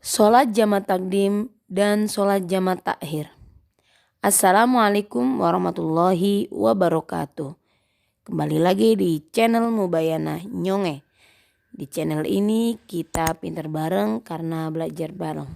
Sholat jama' takdim dan sholat jama' takhir. Assalamualaikum warahmatullahi wabarakatuh. Kembali lagi di channel Mubayana Nyonge. Di channel ini kita pintar bareng karena belajar bareng.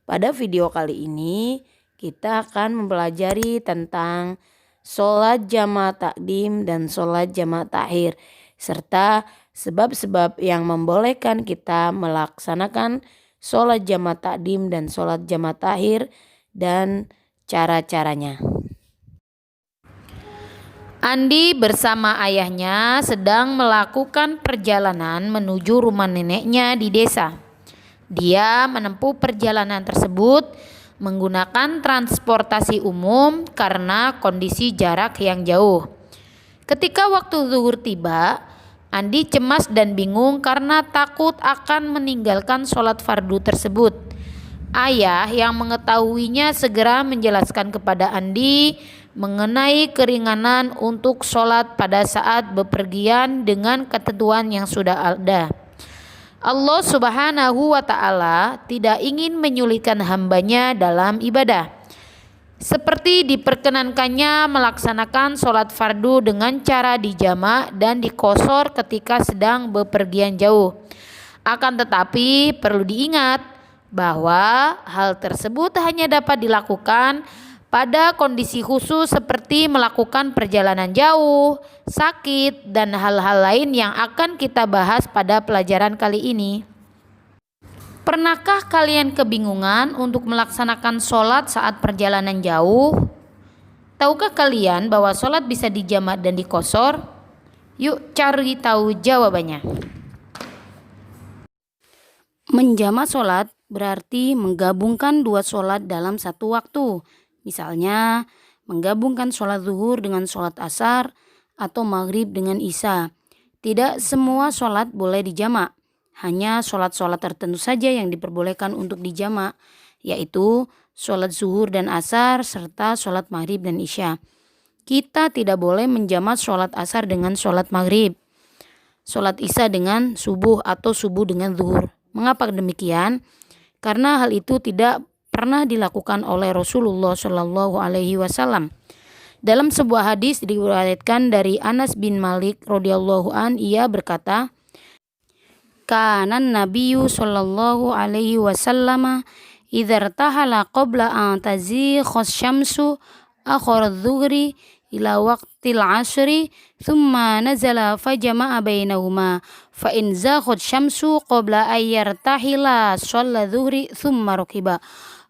Pada video kali ini kita akan mempelajari tentang sholat jama' takdim dan sholat jama' takhir, serta sebab-sebab yang membolehkan kita melaksanakan sholat jama' takdim dan sholat jama' takhir dan cara-caranya. Andi bersama ayahnya sedang melakukan perjalanan menuju rumah neneknya di desa. Dia menempuh perjalanan tersebut menggunakan transportasi umum karena kondisi jarak yang jauh. Ketika waktu zuhur tiba, Andi cemas dan bingung karena takut akan meninggalkan sholat fardu tersebut. Ayah yang mengetahuinya segera menjelaskan kepada Andi mengenai keringanan untuk sholat pada saat bepergian dengan ketentuan yang sudah ada. Allah Subhanahu wa Ta'ala tidak ingin menyulitkan hambanya dalam ibadah, seperti diperkenankannya melaksanakan sholat fardu dengan cara dijama' dan dikosor ketika sedang bepergian jauh. Akan tetapi perlu diingat bahwa hal tersebut hanya dapat dilakukan pada kondisi khusus seperti melakukan perjalanan jauh, sakit, dan hal-hal lain yang akan kita bahas pada pelajaran kali ini. Pernahkah kalian kebingungan untuk melaksanakan sholat saat perjalanan jauh? Tahukah kalian bahwa sholat bisa dijamak dan dikosor? Yuk cari tahu jawabannya. Menjamak sholat berarti menggabungkan dua sholat dalam satu waktu. Misalnya menggabungkan sholat zuhur dengan sholat asar atau maghrib dengan isya. Tidak semua sholat boleh dijamak. Hanya sholat-sholat tertentu saja yang diperbolehkan untuk dijamak, yaitu sholat zuhur dan asar serta sholat maghrib dan isya. Kita tidak boleh menjamak sholat asar dengan sholat maghrib, sholat isya dengan subuh atau subuh dengan zuhur. Mengapa demikian? Karena hal itu tidak pernah dilakukan oleh Rasulullah Shallallahu Alaihi Wasallam. Dalam sebuah hadis diriwayatkan dari Anas bin Malik radhiyallahu an, ia berkata, Kanan Nabiyyu sallallahu alaihi wasallam idza irtahala qabla an tazighas syamsu akhara adh-dhuhri ila waqtil 'ashri thumma nazala fajama'a bainahuma fa in zaghat syamsu qabla ay yartahila shalla dhuhri thumma rakiba.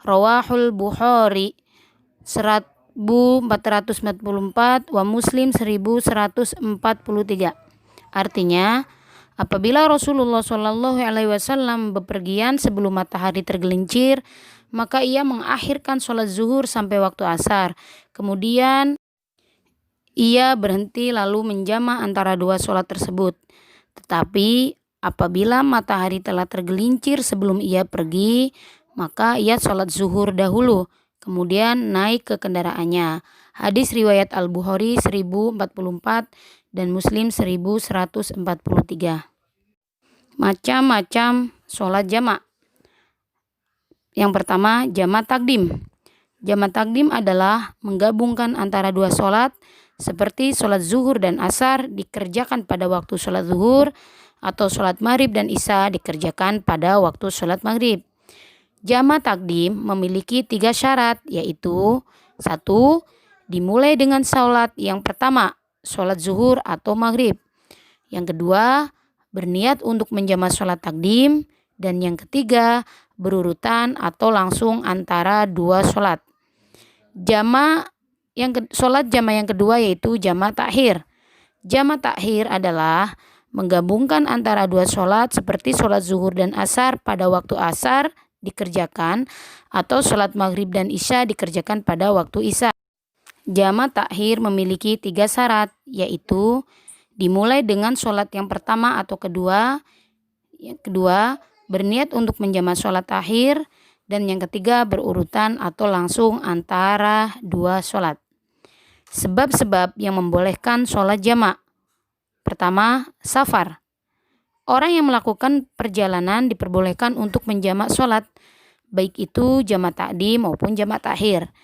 Rawahul Bukhari 1444 wa Muslim 1143. Artinya, apabila Rasulullah Shallallahu Alaihi Wasallam bepergian sebelum matahari tergelincir, maka ia mengakhirkan sholat zuhur sampai waktu asar. Kemudian ia berhenti lalu menjama antara dua sholat tersebut. Tetapi apabila matahari telah tergelincir sebelum ia pergi, maka ia sholat zuhur dahulu, kemudian naik ke kendaraannya. Hadis riwayat Al-Bukhari 1044 dan Muslim 1143. Macam-macam sholat jamak. Yang pertama, jamak takdim. Jamak takdim adalah menggabungkan antara dua sholat seperti sholat zuhur dan asar dikerjakan pada waktu sholat zuhur, atau sholat maghrib dan isya dikerjakan pada waktu sholat maghrib. Jamak takdim memiliki 3 syarat, yaitu 1. Dimulai dengan sholat yang pertama, sholat zuhur atau maghrib. Yang kedua, berniat untuk menjamak sholat takdim. Dan yang ketiga, berurutan atau langsung antara dua sholat. Sholat jamak yang kedua yaitu jamak takhir. Jamak takhir adalah menggabungkan antara dua sholat seperti sholat zuhur dan asar pada waktu asar dikerjakan, atau sholat maghrib dan isya dikerjakan pada waktu isya. Jamak takhir memiliki 3 syarat, yaitu dimulai dengan sholat yang pertama atau kedua, yang kedua berniat untuk menjamak sholat takhir, dan yang ketiga berurutan atau langsung antara dua sholat. Sebab-sebab yang membolehkan sholat jamak. Pertama, safar. Orang yang melakukan perjalanan diperbolehkan untuk menjamak sholat, baik itu jamak takdim maupun jamak takhir.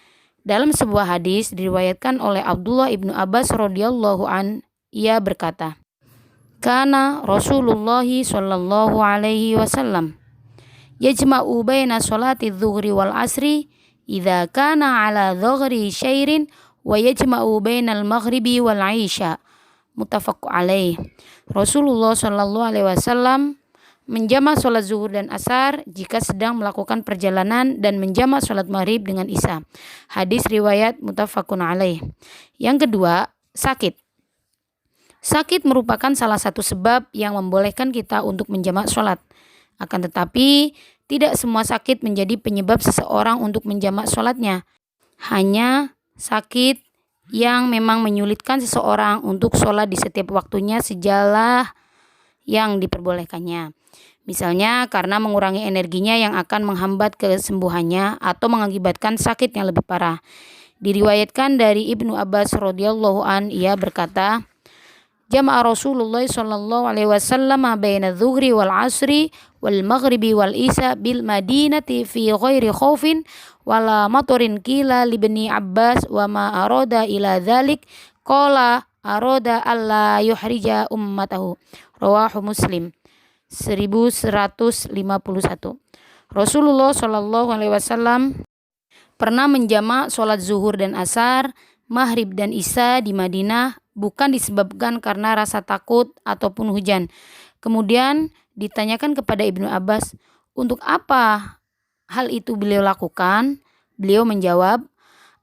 Dalam sebuah hadis diriwayatkan oleh Abdullah ibnu Abbas radhiyallahu an, ia berkata, "Kana Rasulullah sallallahu alaihi wasallam yajma'u baina sholati dzuhri wal asri idza kana ala dhuhri syairin wa yajma'u bainal maghribi wal isya." Muttafaq alaih. Rasulullah Shallallahu Alaihi Wasallam menjamak sholat zuhur dan asar jika sedang melakukan perjalanan dan menjamak sholat maghrib dengan isya. Hadis riwayat muttafaqun alaih. Yang kedua, sakit. Sakit merupakan salah satu sebab yang membolehkan kita untuk menjamak sholat. Akan tetapi, tidak semua sakit menjadi penyebab seseorang untuk menjamak sholatnya. Hanya sakit yang memang menyulitkan seseorang untuk sholat di setiap waktunya sejalah yang diperbolehkannya. Misalnya karena mengurangi energinya yang akan menghambat kesembuhannya atau mengakibatkan sakit yang lebih parah. Diriwayatkan dari Ibnu Abbas radhiyallahu an, ia berkata, "Jama'a Rasulullah sallallahu alaihi wasallam baina dzuhri wal asri wal maghribi wal isya bil madinati fi ghairi khaufin wala matorin kila libni Abbas wa ma aroda ila dhalik qala aroda alla yuhrija ummatahu." Rawahu Muslim 1151. Rasulullah Shallallahu alaihi wasallam pernah menjamak sholat zuhur dan asar, maghrib dan isya di Madinah bukan disebabkan karena rasa takut ataupun hujan. Kemudian ditanyakan kepada Ibnu Abbas, untuk apa hal itu beliau lakukan? Beliau menjawab,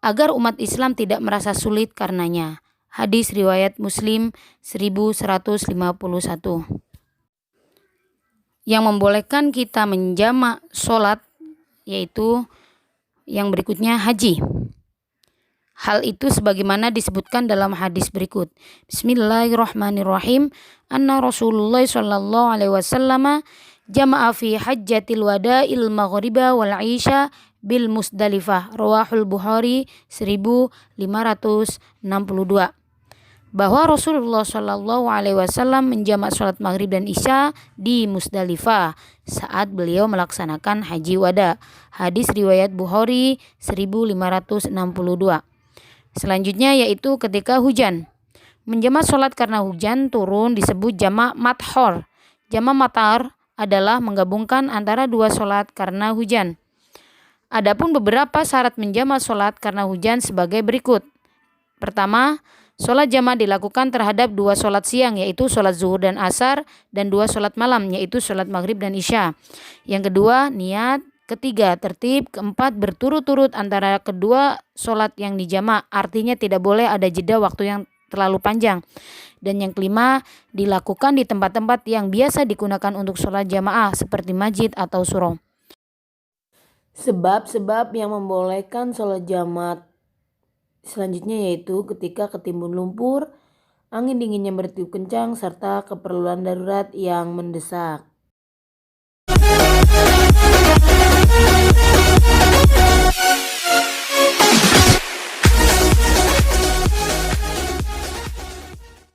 agar umat Islam tidak merasa sulit karenanya. Hadis riwayat Muslim 1151. Yang membolehkan kita menjamak sholat yaitu yang berikutnya haji. Hal itu sebagaimana disebutkan dalam hadis berikut. Bismillahirrahmanirrahim. Anna Rasulullah sallallahu alaihi wasallam jama'a fi hajjatil wada'il maghriba wal isya bil Musdalifah. Rawahul Bukhari 1562. Bahwa Rasulullah Shallallahu Alaihi Wasallam menjamak sholat maghrib dan isya di Musdalifah saat beliau melaksanakan haji wada. Hadis riwayat Bukhari 1562. Selanjutnya yaitu ketika hujan. Menjamak sholat karena hujan turun disebut jamak mathor. Jamak matar adalah menggabungkan antara dua sholat karena hujan. Adapun beberapa syarat menjamak sholat karena hujan sebagai berikut. Pertama, sholat jamak dilakukan terhadap dua sholat siang yaitu sholat zuhur dan asar dan dua sholat malam yaitu sholat maghrib dan isya. Yang kedua, niat. Ketiga, tertib. Keempat, berturut-turut antara kedua sholat yang dijamak, artinya tidak boleh ada jeda waktu yang terlalu panjang. Dan yang kelima, dilakukan di tempat-tempat yang biasa digunakan untuk sholat jamaah seperti masjid atau surau. Sebab-sebab yang membolehkan sholat jamak selanjutnya yaitu ketika ketimbun lumpur, angin dingin yang bertiup kencang, serta keperluan darurat yang mendesak.